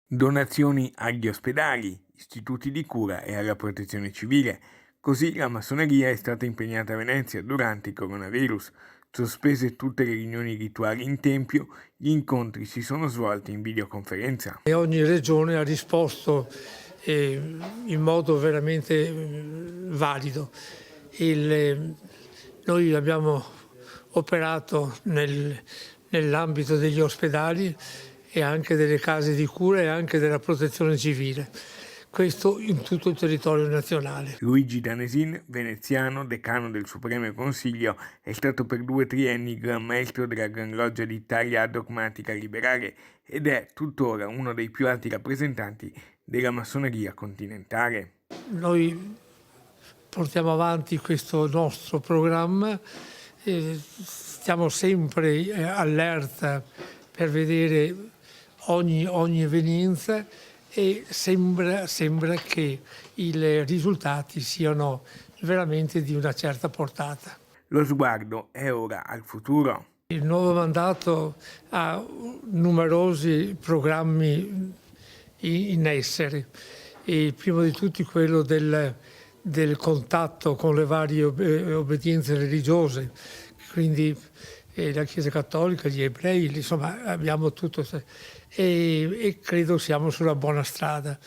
Donazioni agli ospedali, istituti di cura e alla protezione civile. Così la massoneria è stata impegnata a Venezia durante il coronavirus. Sospese tutte le riunioni rituali in tempio, gli incontri si sono svolti in videoconferenza. E ogni regione ha risposto in modo veramente valido. Noi abbiamo operato nell'ambito degli ospedali e anche delle case di cura e anche della protezione civile. Questo in tutto il territorio nazionale. Luigi Danesin, veneziano, decano del Supremo Consiglio, è stato per 2 trienni Gran Maestro della Gran Loggia d'Italia Dogmatica Liberale ed è tuttora uno dei più alti rappresentanti della massoneria continentale. Noi portiamo avanti questo nostro programma, stiamo sempre allerta per vedere ogni evenienza e sembra che i risultati siano veramente di una certa portata. Lo sguardo è ora al futuro. Il nuovo mandato ha numerosi programmi in essere, e primo di tutti quello del contatto con le varie obbedienze religiose, quindi la Chiesa Cattolica, gli ebrei, insomma abbiamo tutto e credo siamo sulla buona strada.